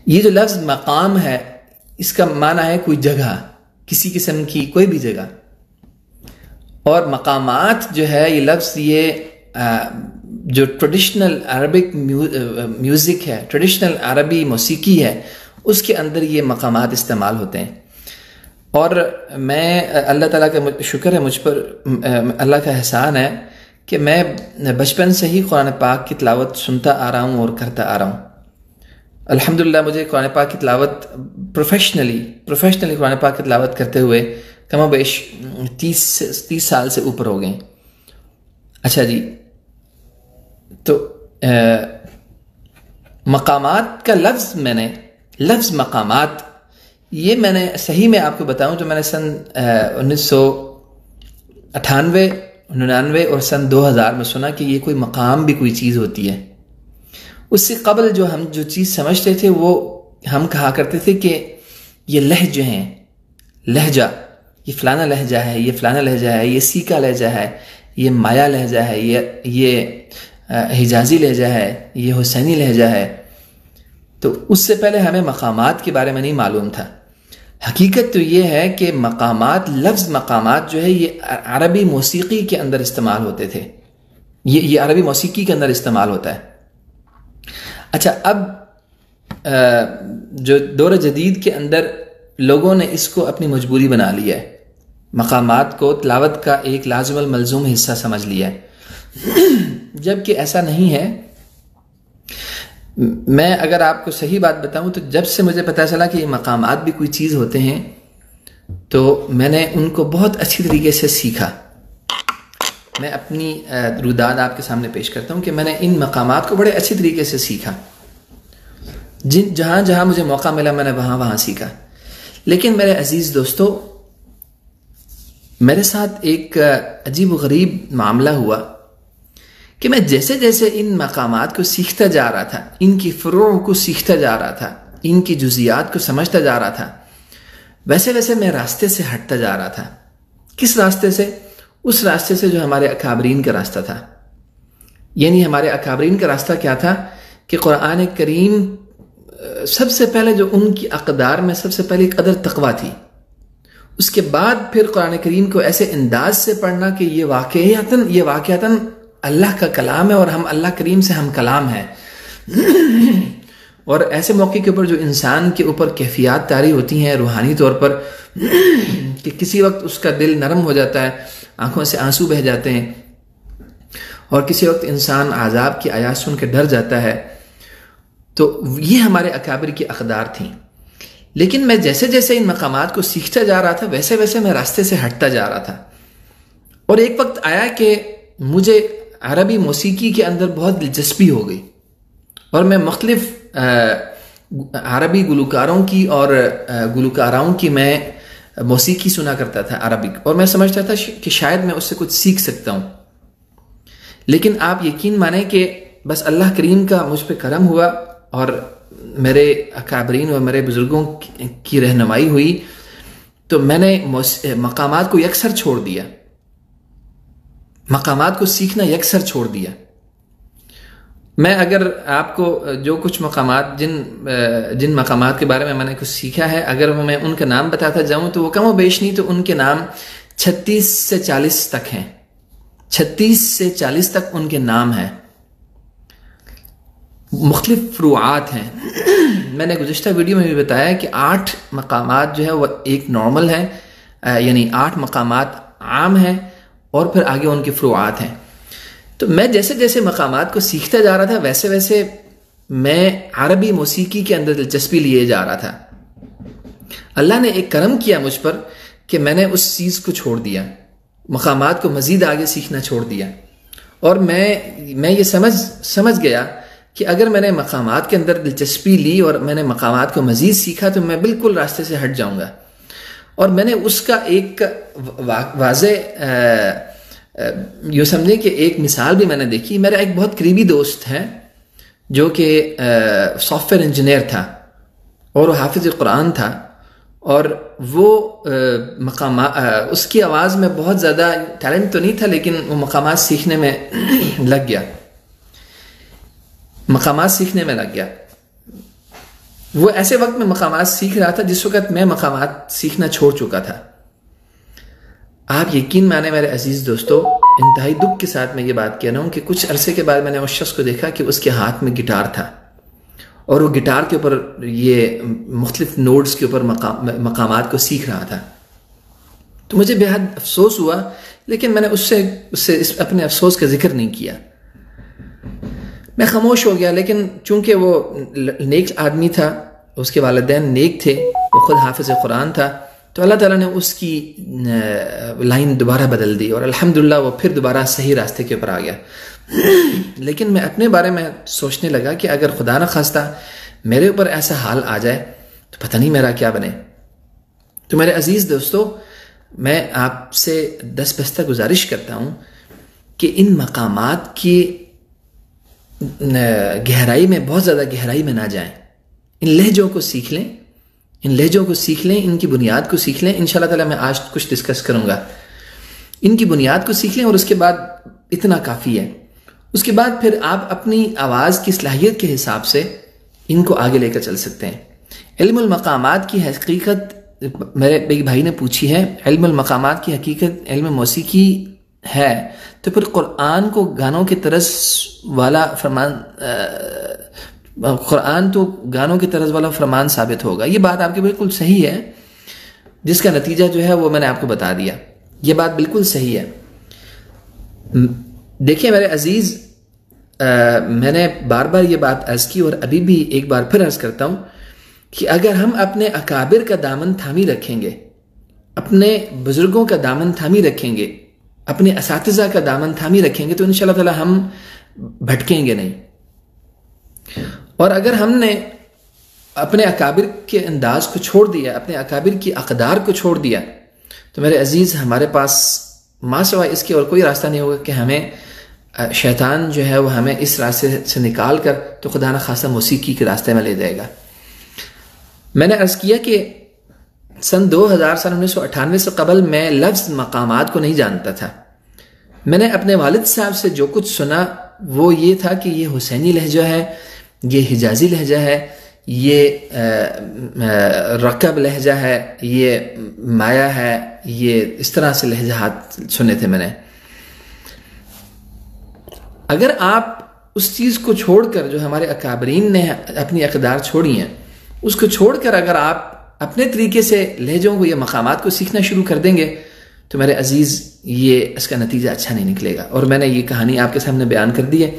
یہ جو لفظ مقام ہے اس کا معنی ہے کوئی جگہ، کسی قسم کی کوئی بھی جگہ. اور مقامات جو ہے یہ لفظ یہ جو ٹریڈیشنل عربک میوزک ہے، ٹریڈیشنل عربی موسیقی ہے، اس کے اندر یہ مقامات استعمال ہوتے ہیں. اور میں اللہ تعالیٰ کا شکر ہے، مجھ پر اللہ کا احسان ہے کہ میں بچپن سے ہی قرآن پاک کی تلاوت سنتا آ رہا ہوں اور کرتا آ رہا ہوں. الحمدللہ مجھے قرآن پاک کی تلاوت پروفیشنلی قرآن پاک کی تلاوت کرتے ہوئے کم و بیش 30 سال سے اوپر ہو گئے. اچھا جی، تو مقامات کا لفظ مقامات یہ میں نے صحیح میں آپ کو بتاؤں تو میں نے سن 1998 99 اور سن 2000 میں سنا کہ یہ کوئی مقام بھی کوئی چیز ہوتی ہے. اس سے قبل ہم جو چیز سمجھتے تھے وہ ہم کہا کرتے تھے کہ یہ لہجے ہیں، لہجہ، یہ فلانا لہجہ ہے، یہ فلانا لہجہ ہے، یہ سیکا لہجہ ہے، یہ مایا لہجہ ہے، یہ حجازی لہجہ ہے، یہ حسینی لہجہ ہے. تو اس سے پہلے ہمیں مقامات کے بارے میں نہیں معلوم تھا. حقیقت تو یہ ہے کہ مقامات، لفظ مقامات جو ہے یہ عربی موسیقی کے اندر استعمال ہوتے تھے. یہ عربی موسیقی کے اندر استعمال ہوتا ہے. اچھا، اب جو دور جدید کے اندر لوگوں نے اس کو اپنی مجبوری بنا لیا ہے، مقامات کو تلاوت کا ایک لازم الملزوم حصہ سمجھ لیا ہے، جبکہ ایسا نہیں ہے. میں اگر آپ کو صحیح بات بتاؤں تو جب سے مجھے پتہ چلا کہ یہ مقامات بھی کوئی چیز ہوتے ہیں تو میں نے ان کو بہت اچھی طریقے سے سیکھا. میں اپنی روداد آپ کے سامنے پیش کرتا ہوں کہ میں نے ان مقامات کو بڑے اچھی طریقے سے سیکھا. جہاں جہاں مجھے موقع ملا میں نے وہاں سیکھا. لیکن میرے عزیز دوستو، میرے ساتھ ایک عجیب و غریب معاملہ ہوا کہ میں جیسے جیسے ان مقامات کو سیکھتا جا رہا تھا، ان کی فروع کو سیکھتا جا رہا تھا، ان کی جزیات کو سمجھتا جا رہا تھا، ویسے ویسے میں راستے سے ہٹتا جا رہا تھا. کس راستے سے؟ اس راستے سے جو ہمارے اکابرین کا راستہ تھا. یعنی ہمارے اکابرین کا راستہ کیا تھا کہ قرآن کریم سب سے پہلے جو ان کی اقدار میں سب سے پہلے قدر تقویٰ تھی. اس کے بعد پھر قرآن کریم کو ایسے انداز سے پڑھنا کہ یہ واقعتاً اللہ کا کلام ہے اور ہم اللہ کریم سے ہم کلام ہیں. اور ایسے موقع کے اوپر جو انسان کے اوپر کیفیات طاری ہوتی ہیں روحانی طور پر کہ کسی وقت اس کا دل نرم ہو جاتا ہے، آنکھوں سے آنسو بہہ جاتے ہیں، اور کسی وقت انسان عذاب کی آیات سن کے ڈر جاتا ہے. تو یہ ہمارے اکابر کی اقدار تھیں. لیکن میں جیسے جیسے ان مقامات کو سیکھتا جا رہا تھا ویسے ویسے میں راستے سے ہٹتا جا رہا تھا. اور ایک وقت آیا کہ مجھے عربی موسیقی کے اندر بہت دلچسپی ہو گئی، اور میں مختلف عربی گلوکاروں کی اور گلوکاراؤں کی میں موسیقی سنا کرتا تھا عربک، اور میں سمجھتا تھا کہ شاید میں اس سے کچھ سیکھ سکتا ہوں. لیکن آپ یقین مانیں کہ بس اللہ کریم کا مجھ پہ کرم ہوا اور میرے اکابرین اور میرے بزرگوں کی رہنمائی ہوئی تو میں نے مقامات کو یکسر چھوڑ دیا، مقامات کو سیکھنا یکسر چھوڑ دیا. میں اگر آپ کو جو کچھ مقامات جن مقامات کے بارے میں نے کچھ سیکھا ہے، اگر میں ان کا نام بتاتا جاؤں تو وہ کم و بیش نہیں تو ان کے نام 36 سے 40 تک ہیں. 36 سے 40 تک ان کے نام ہیں، مختلف فروعات ہیں. میں نے گزشتہ ویڈیو میں بھی بتایا کہ 8 مقامات جو ہے وہ ایک نارمل ہیں، یعنی 8 مقامات عام ہیں اور پھر آگے ان کے فروعات ہیں. تو میں جیسے جیسے مقامات کو سیکھتا جا رہا تھا ویسے ویسے میں عربی موسیقی کے اندر دلچسپی لیے جا رہا تھا. اللہ نے ایک کرم کیا مجھ پر کہ میں نے اس چیز کو چھوڑ دیا، مقامات کو مزید آگے سیکھنا چھوڑ دیا. اور میں یہ سمجھ گیا کہ اگر میں نے مقامات کے اندر دلچسپی لی اور میں نے مقامات کو مزید سیکھا تو میں بالکل راستے سے ہٹ جاؤں گا. اور میں نے اس کا ایک واضح یہ سمجھیں کہ ایک مثال بھی میں نے دیکھی. میرا ایک بہت قریبی دوست ہے جو کہ سافٹ ویئر انجینئر تھا اور وہ حافظ قرآن تھا، اور وہ اس کی آواز میں بہت زیادہ ٹیلنٹ تو نہیں تھا لیکن وہ مقامات سیکھنے میں لگ گیا. وہ ایسے وقت میں مقامات سیکھ رہا تھا جس وقت میں مقامات سیکھنا چھوڑ چکا تھا۔ آپ یقین مانیں میرے عزیز دوستو، انتہائی دکھ کے ساتھ میں یہ بات کہہ رہا ہوں کہ کچھ عرصے کے بعد میں نے اس شخص کو دیکھا کہ اس کے ہاتھ میں گٹار تھا، اور وہ گٹار کے اوپر یہ مختلف نوٹس کے اوپر مقامات کو سیکھ رہا تھا۔ تو مجھے بے حد افسوس ہوا، لیکن میں نے اس سے اپنے افسوس کا ذکر نہیں کیا، میں خاموش ہو گیا۔ لیکن چونکہ وہ نیک آدمی تھا، اس کے والدین نیک تھے، وہ خود حافظ قرآن تھا، تو اللہ تعالیٰ نے اس کی لائن دوبارہ بدل دی، اور الحمدللہ وہ پھر دوبارہ صحیح راستے کے اوپر آ گیا۔ لیکن میں اپنے بارے میں سوچنے لگا کہ اگر خدا نہ خواستہ میرے اوپر ایسا حال آ جائے تو پتہ نہیں میرا کیا بنے۔ تو میرے عزیز دوستو، میں آپ سے دست گزارش کرتا ہوں کہ ان مقامات کی گہرائی میں، بہت زیادہ گہرائی میں نہ جائیں، ان لہجوں کو سیکھ لیں، ان کی بنیاد کو سیکھ لیں۔ انشاءاللہ تعالیٰ میں آج کچھ ڈسکس کروں گا۔ ان کی بنیاد کو سیکھ لیں، اور اس کے بعد اتنا کافی ہے۔ اس کے بعد پھر آپ اپنی آواز کی صلاحیت کے حساب سے ان کو آگے لے کر چل سکتے ہیں۔ علم المقامات کی حقیقت میرے ایک بھائی نے پوچھی ہے، علم المقامات کی حقیقت علم موسیقی ہے تو پھر قرآن کو گانوں کے طرز والا فرمان ثابت ہوگا۔ یہ بات آپ کی بالکل صحیح ہے، جس کا نتیجہ جو ہے وہ میں نے آپ کو بتا دیا۔ یہ بات بالکل صحیح ہے۔ دیکھیں میرے عزیز، میں نے بار بار یہ بات عرض کی، اور ابھی بھی ایک بار پھر عرض کرتا ہوں کہ اگر ہم اپنے اکابر کا دامن تھامی رکھیں گے، اپنے بزرگوں کا دامن تھامی رکھیں گے، اپنے اساتذہ کا دامن تھامی رکھیں گے، تو انشاءاللہ تعالی ہم بھٹکیں گے نہیں۔ اور اگر ہم نے اپنے اکابر کے انداز کو چھوڑ دیا، اپنے اکابر کی اقدار کو چھوڑ دیا، تو میرے عزیز ہمارے پاس ما سوائے اس کے اور کوئی راستہ نہیں ہوگا کہ ہمیں شیطان جو ہے وہ ہمیں اس راستے سے نکال کر تو خدا نہ خواستہ موسیقی کے راستے میں لے جائے گا۔ میں نے عرض کیا کہ سن 1998 سے قبل میں لفظ مقامات کو نہیں جانتا تھا۔ میں نے اپنے والد صاحب سے جو کچھ سنا وہ یہ تھا کہ یہ حسینی لہجہ ہے، یہ حجازی لہجہ ہے، یہ رقب لہجہ ہے، یہ مایا ہے، یہ اس طرح سے لہجات سنے تھے میں نے۔ اگر آپ اس چیز کو چھوڑ کر، جو ہمارے اکابرین نے اپنی اقدار چھوڑی ہیں، اس کو چھوڑ کر اگر آپ اپنے طریقے سے لہجوں کو یا مقامات کو سیکھنا شروع کر دیں گے تو میرے عزیز یہ اس کا نتیجہ اچھا نہیں نکلے گا۔ اور میں نے یہ کہانی آپ کے سامنے بیان کر دی ہے۔